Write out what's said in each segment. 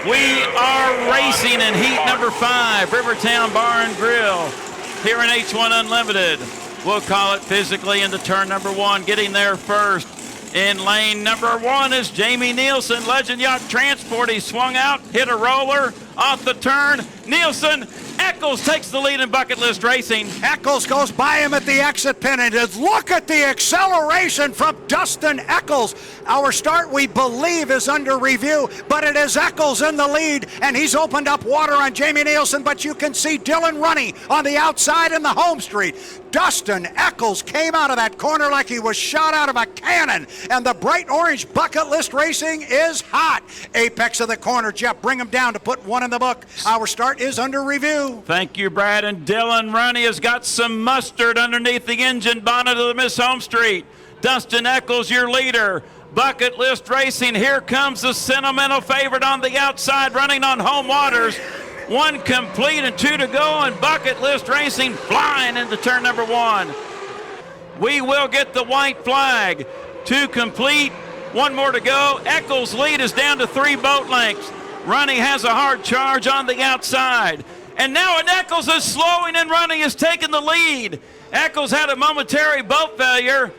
We are racing in heat number 5, Rivertown Bar and Grill, here in H1 Unlimited. We'll call it physically into turn number 1. Getting there first in lane number 1 is Jamie Nielsen, Legend Yacht Transport. He swung out, hit a roller off the turn. Nielsen, Eccles takes the lead in Bucket List Racing. Eccles goes by him at the exit pin, and look at the acceleration from Dustin Eccles. Our start, we believe, is under review, but it is Eccles in the lead, and he's opened up water on Jamie Nielsen, but you can see Dylan Runny on the outside in the home street. Dustin Eccles came out of that corner like he was shot out of a cannon, and the bright orange Bucket List Racing is hot. Apex of the corner, Jeff, bring him down to put one in the book. Our start is under review. Thank you, Brad. And Dylan Runny has got some mustard underneath the engine bonnet of the Miss Home Street. Dustin Eccles, your leader. Bucket List Racing, here comes the sentimental favorite on the outside, running on home waters. 1 complete and 2 to go, and Bucket List Racing flying into turn number 1. We will get the white flag. 2 complete, 1 more to go. Eccles' lead is down to 3 boat lengths. Runny has a hard charge on the outside. And now Eccles is slowing, and Runny is taking the lead. Eccles had a momentary boat failure.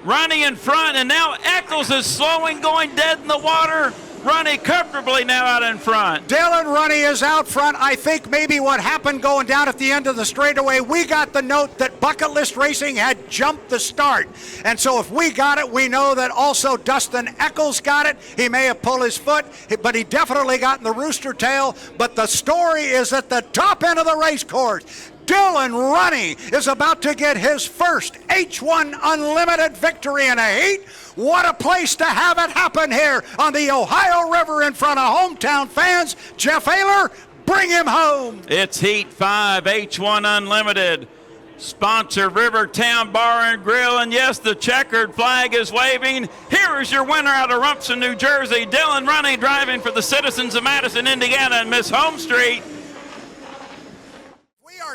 Runny in front, and now Eccles is slowing, going dead in the water. Runny comfortably now out in front. Dylan Runny is out front. I think maybe what happened going down at the end of the straightaway, we got the note that Bucket List Racing had jumped the start. And so if we got it, we know that also Dustin Eccles got it. He may have pulled his foot, but he definitely got in the rooster tail. But the story is at the top end of the race course. Dylan Runny is about to get his first H1 Unlimited victory in a heat. What a place to have it happen here on the Ohio River in front of hometown fans. Jeff Ayler, bring him home. It's Heat 5, H1 Unlimited. Sponsor Rivertown Bar and Grill, and yes, the checkered flag is waving. Here is your winner out of Rumson, New Jersey, Dylan Runny, driving for the citizens of Madison, Indiana, and Miss Home Street.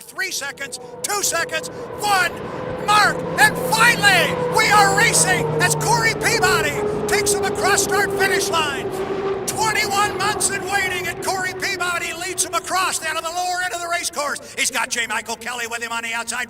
3 seconds, 2 seconds, 1 mark, and finally we are racing as Corey Peabody takes him across start-finish line. 21 months in waiting, and Corey Peabody leads him across down to the lower end of the race course. He's got J. Michael Kelly with him on the outside.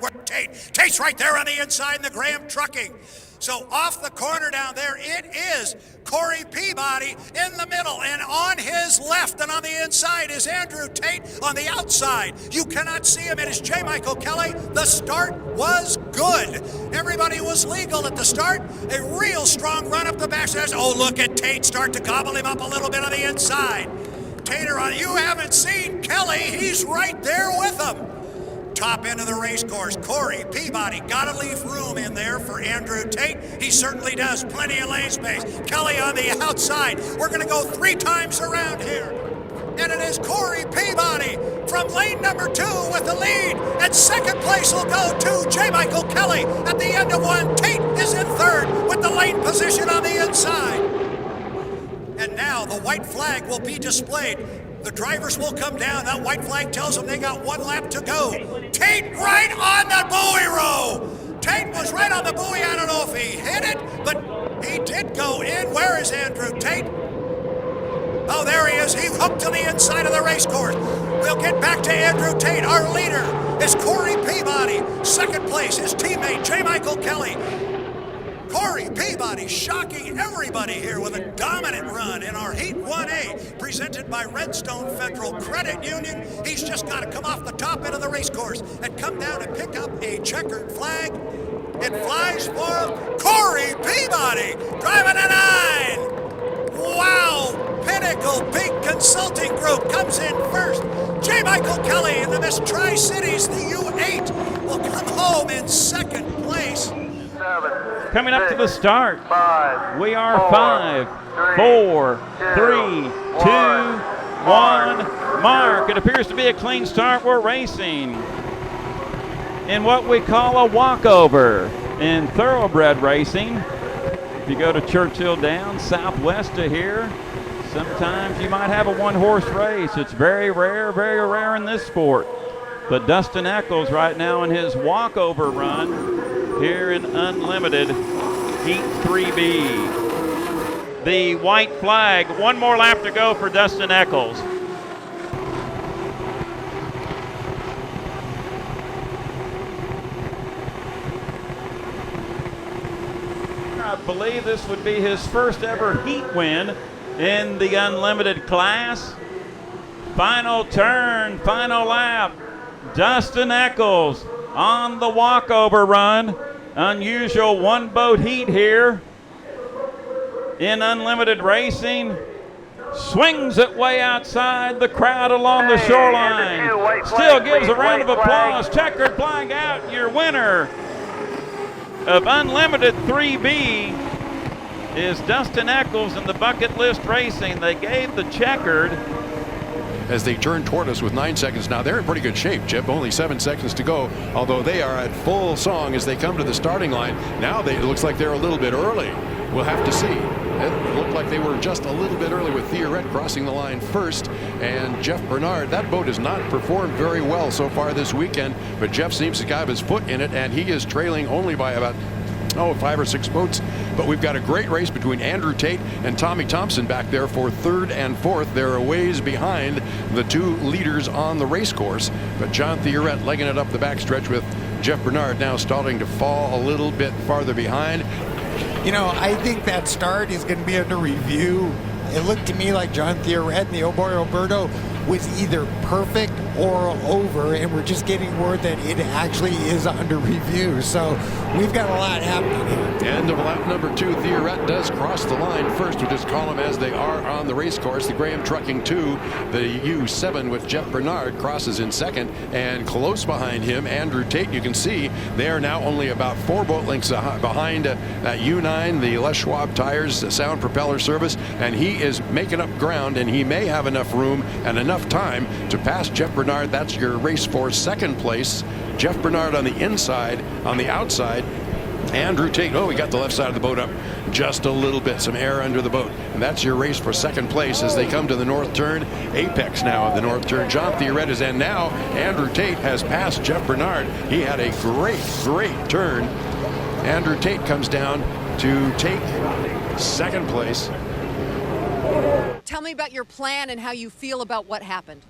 Tate's right there on the inside in the Graham Trucking. So off the corner down there, it is Corey Peabody in the middle, and on his left and on the inside is Andrew Tate on the outside. You cannot see him. It is J. Michael Kelly. The start was good. Everybody was legal at the start. A real strong run up the backstairs. Oh, look at Tate start to gobble him up a little bit on the inside. Tater on, you haven't seen Kelly. He's right there with him. Top end of the race course, Corey Peabody. Gotta leave room in there for Andrew Tate. He certainly does. Plenty of lane space. Kelly on the outside. We're gonna go 3 times around here. And it is Corey Peabody from lane number 2 with the lead. And second place will go to J. Michael Kelly at the end of 1. Tate is in third with the lane position on the inside. And now the white flag will be displayed. The drivers will come down. That white flag tells them they got 1 lap to go. Tate right on the buoy row. Tate was right on the buoy. I don't know if he hit it, but he did go in. Where is Andrew Tate? Oh, there he is. He hooked to the inside of the race course. We'll get back to Andrew Tate. Our leader is Corey Peabody. Second place, his teammate, J. Michael Kelly. Corey Peabody shocking everybody here with a dominant run in our Heat 1A, presented by Redstone Federal Credit Union. He's just got to come off the top end of the race course and come down and pick up a checkered flag. It flies for Corey Peabody, driving a 9. Wow, Pinnacle Peak Consulting Group comes in first. J. Michael Kelly in the Miss Tri-Cities, the U8, will come home in second place. Coming up to the start, 5, we are 5, 4, 3, 2, 1, mark. It appears to be a clean start. We're racing in what we call a walkover in thoroughbred racing. If you go to Churchill Downs, southwest of here, sometimes you might have a 1-horse race. It's very rare in this sport. But Dustin Eccles right now in his walkover run here in Unlimited Heat 3B. the white flag. One more lap to go for Dustin Eccles. I believe this would be his first ever heat win in the unlimited class. Final turn, final lap. Dustin Eccles on the walkover run. Unusual one boat heat here in unlimited racing. Swings it way outside the crowd along the shoreline. Still gives a round of applause. Checkered flag out. Your winner of Unlimited 3B is Dustin Eccles in the Bucket List Racing. They gave the checkered. As they turn toward us with 9 seconds now, they're in pretty good shape, Chip. Only 7 seconds to go, although they are at full song as they come to the starting line. Now it looks like they're a little bit early. We'll have to see. It looked like they were just a little bit early with Theoret crossing the line first, and Jeff Bernard. That boat has not performed very well so far this weekend, but Jeff seems to have his foot in it, and he is trailing only by about 5 or 6 boats. But we've got a great race between Andrew Tate and Tommy Thompson back there for 3rd and 4th. They're a ways behind the 2 leaders on the race course, but John Theoret legging it up the backstretch with Jeff Bernard now starting to fall a little bit farther behind. You know, I think that start is going to be under review. It looked to me like John Theoret and the Oboy Roberto was either perfect or over, and we're just getting word that it actually is under review. So we've got a lot happening here. End of lap number 2. Theoret does cross the line first. We'll just call them as they are on the race course. The Graham Trucking 2, the U7 with Jeff Bernard crosses in 2nd, and close behind him, Andrew Tate. You can see they are now only about 4 boat lengths behind that U9, the Les Schwab tires, sound propeller service, and he is making up ground, and he may have enough room and enough time to pass Jeff Bernard. That's your race for 2nd place. Jeff Bernard on the inside. On the outside, Andrew Tate. Oh, he got the left side of the boat up just a little bit. Some air under the boat. And that's your race for 2nd place as they come to the north turn. Apex now of the north turn. John Theoret is in now. Andrew Tate has passed Jeff Bernard. He had a great turn. Andrew Tate comes down to take 2nd place. Tell me about your plan and how you feel about what happened.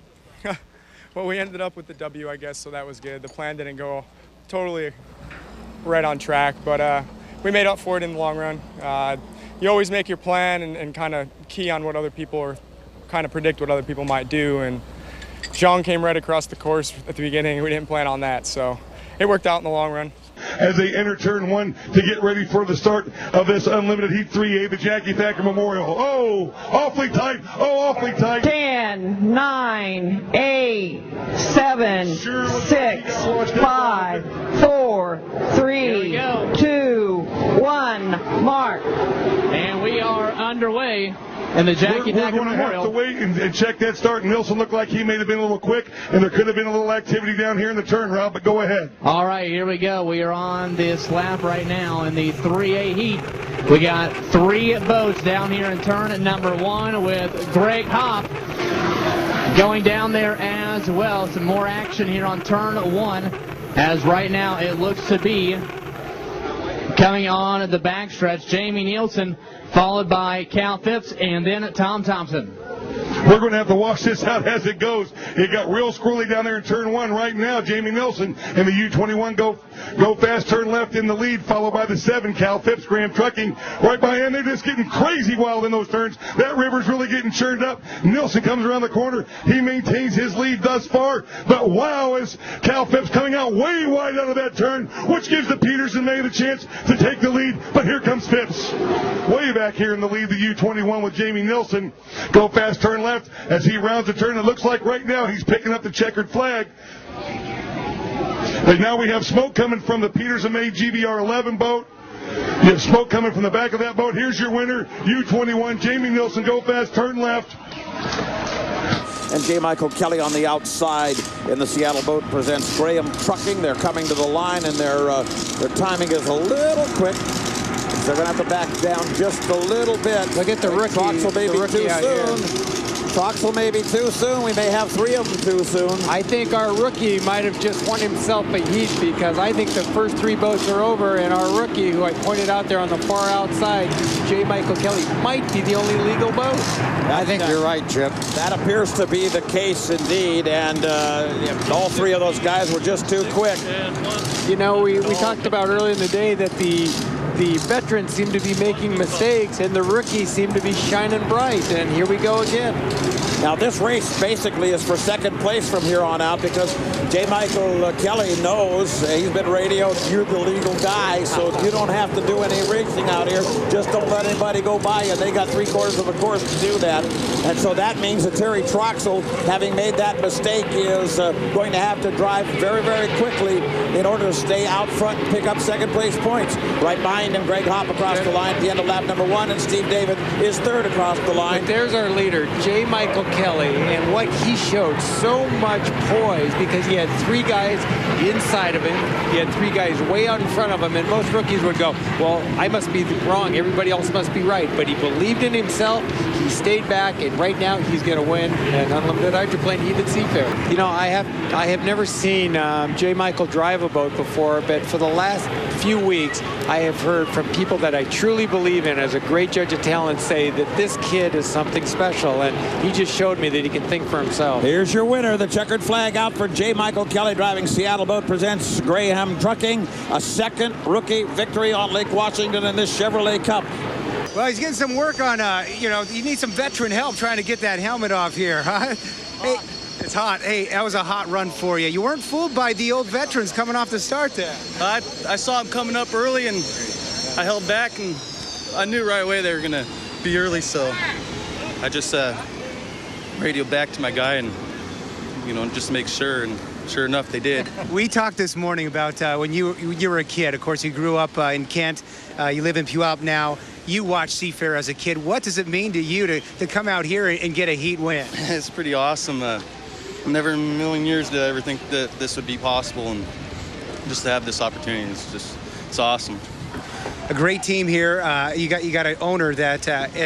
Well, we ended up with the W, I guess, so that was good. The plan didn't go totally right on track, but we made up for it in the long run. You always make your plan and kind of key on what other people or kind of predict what other people might do. And Jean came right across the course at the beginning. We didn't plan on that, so it worked out in the long run. As they enter turn 1 to get ready for the start of this Unlimited Heat 3A, the Jackie Thacker Memorial. Oh, awfully tight. Oh, awfully tight. 10, 9, 8, 7, 6, 5, 4, 3, 2, 1, mark. And we are underway in the Jackie Thacker Memorial. We're going to have to wait and check that start. Nilsson looked like he may have been a little quick, and there could have been a little activity down here in the turn route, but go ahead. All right, here we go. We are on this lap right now in the 3A heat. We got 3 boats down here in turn number 1 with Greg Hopp going down there as well. Some more action here on turn 1, as right now it looks to be coming on the backstretch. Jamie Nielsen, followed by Cal Phipps, and then Tom Thompson. We're going to have to watch this out as it goes. It got real squirrely down there in turn 1 right now. Jamie Nilsson and the U21 go fast, turn left in the lead, followed by the 7, Cal Phipps, Graham Trucking right behind. They're just getting crazy wild in those turns. That river's really getting churned up. Nilsson comes around the corner. He maintains his lead thus far, but wow, is Cal Phipps coming out way wide out of that turn, which gives the Peterson May the chance to take the lead. But here comes Phipps, way back here in the lead, the U21 with Jamie Nilsson. Go fast, turn left as he rounds the turn. It looks like right now he's picking up the checkered flag. But now we have smoke coming from the Peterson May GBR 11 boat. You have smoke coming from the back of that boat. Here's your winner, U21, Jamie Nilsson. Go fast, turn left. And J. Michael Kelly on the outside in the Seattle boat presents Graham Trucking. They're coming to the line, and their timing is a little quick. They're going to have to back down just a little bit. Look at the rookie. Troxel maybe the rookie too out soon. Here. Troxel may be too soon. We may have 3 of them too soon. I think our rookie might have just won himself a heat, because I think the first 3 boats are over, and our rookie, who I pointed out there on the far outside, J. Michael Kelly, might be the only legal boat. I think you're right, Chip. That appears to be the case indeed, and all 3 of those guys were just too quick. You know, we talked about earlier in the day that the veterans seem to be making mistakes and the rookies seem to be shining bright, and here we go again. Now this race basically is for second place from here on out, because J. Michael Kelly knows, he's been radioed, you're the legal guy, so you don't have to do any racing out here. Just don't let anybody go by you. They got 3/4 of a course to do that. And so that means that Terry Troxel, having made that mistake, is going to have to drive very, very quickly in order to stay out front and pick up second place points. Right behind him, Greg Hopp across the line at the end of lap number 1, and Steve David is 3rd across the line. But there's our leader, J. Michael Kelly, and what he showed, so much poise, because he had 3 guys inside of him. He had 3 guys way out in front of him, and most rookies would go, well, I must be wrong, everybody else must be right. But he believed in himself, he stayed back, and right now he's going to win an unlimited hydroplane heated seafair. You know, I have never seen J. Michael drive a boat before, but for the last few weeks, I have heard from people that I truly believe in as a great judge of talent say that this kid is something special, and he just showed me that he can think for himself. Here's your winner. The checkered flag out for J. Michael Kelly driving Seattle Boat presents Graham Trucking. A second rookie victory on Lake Washington in this Chevrolet Cup. Well, he's getting some work on, you know, you need some veteran help trying to get that helmet off here, huh? Hey, it's hot. Hey, that was a hot run for you. You weren't fooled by the old veterans coming off the start there. I saw them coming up early, and I held back, and I knew right away they were going to be early, so I just radioed back to my guy and, you know, just make sure, and sure enough, they did. We talked this morning about when you were a kid. Of course, you grew up in Kent. You live in Puyallup now. You watched Seafair as a kid. What does it mean to you to come out here and get a heat win? It's pretty awesome. Never in a million years did I ever think that this would be possible, and just to have this opportunity, it's awesome. A great team here. You got an owner that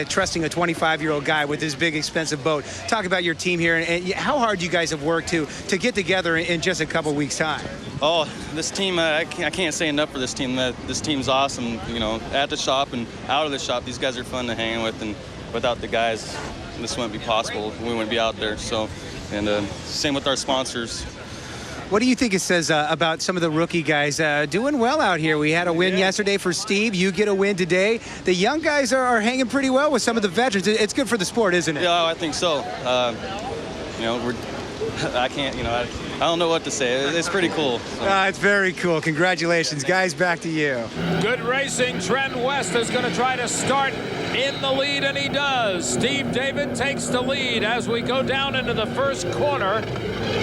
trusting a 25-year-old guy with this big, expensive boat. Talk about your team here and how hard you guys have worked to get together in just a couple weeks' time. Oh, this team, I can't say enough for this team. This team's awesome. You know, at the shop and out of the shop, these guys are fun to hang with, and without the guys, this wouldn't be possible. We wouldn't be out there. So, and same with our sponsors. What do you think it says about some of the rookie guys doing well out here? We had a win yesterday for Steve. You get a win today. The young guys are hanging pretty well with some of the veterans. It's good for the sport, isn't it? Yeah, I think so. You know, I can't, you know, I don't know what to say. It's pretty cool. So. It's very cool. Congratulations, guys. Back to you. Good racing. Trent West is going to try to start in the lead, and he does. Steve David takes the lead as we go down into the first corner.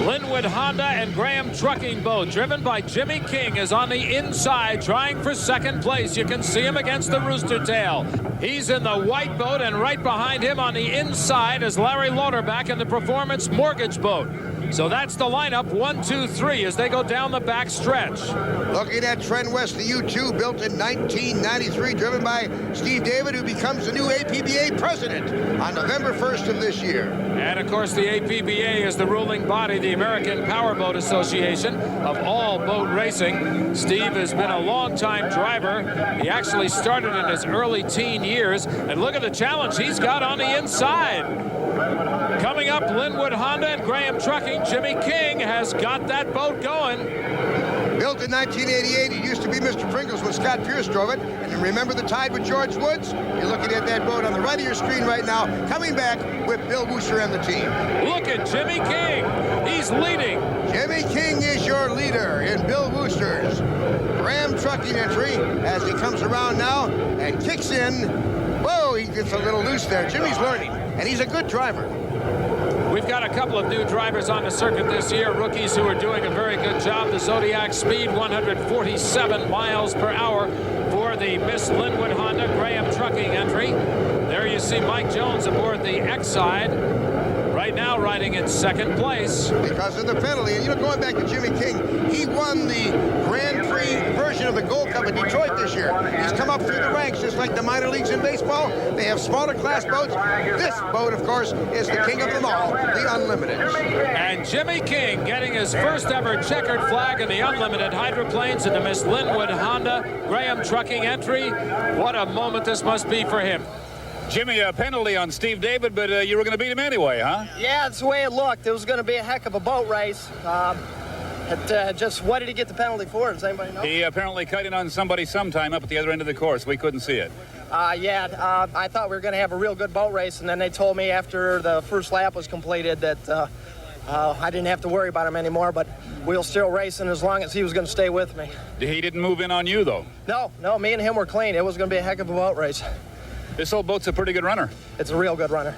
Linwood Honda and Graham Trucking Boat, driven by Jimmy King, is on the inside trying for second place. You can see him against the Rooster Tail. He's in the white boat, and right behind him on the inside is Larry Lauterbach in the Performance Mortgage Boat. So that's the lineup, 1, 2, 3, as they go down the back stretch. Looking at Trent West, the U2, built in 1993, driven by Steve David, who becomes the new APBA president on November 1st of this year. And, of course, the APBA is the ruling body, the American Powerboat Association of all boat racing. Steve has been a long-time driver. He actually started in his early teen years. And look at the challenge he's got on the inside. Coming up, Linwood Honda and Graham Trucking. Jimmy King has got that boat going. Built in 1988, it used to be Mr. Pringles when Scott Pierce drove it. And remember the Tide with George Woods? You're looking at that boat on the right of your screen right now, coming back with Bill Wooster and the team. Look at Jimmy King. He's leading. Jimmy King is your leader in Bill Wooster's Graham Trucking entry as he comes around now and kicks in. Whoa, he gets a little loose there. Jimmy's learning, and he's a good driver. We've got a couple of new drivers on the circuit this year, rookies who are doing a very good job. The Zodiac Speed, 147 miles per hour for the Miss Linwood Honda Graham Trucking entry. There you see Mike Jones aboard the X side. right now riding in second place. Because of the penalty. And, you know, going back to Jimmy King, he won the Grand Prix version of the Gold Cup in Detroit this year. He's come up through the ranks just like the minor leagues in baseball. They have smaller class boats. This boat, of course, is the king of them all, the Unlimited. And Jimmy King getting his first ever checkered flag in the Unlimited hydroplanes in the Miss Linwood Honda Graham Trucking entry. What a moment this must be for him. Jimmy, a penalty on Steve David, but you were going to beat him anyway, huh? Yeah, that's the way it looked. It was going to be a heck of a boat race. Just what did he get the penalty for? Does anybody know? He apparently cut in on somebody sometime up at the other end of the course. We couldn't see it. I thought we were going to have a real good boat race, and then they told me after the first lap was completed that I didn't have to worry about him anymore, but we'll still racing as long as he was going to stay with me. He didn't move in on you, though? No, me and him were clean. It was going to be a heck of a boat race. This old boat's a pretty good runner. It's a real good runner.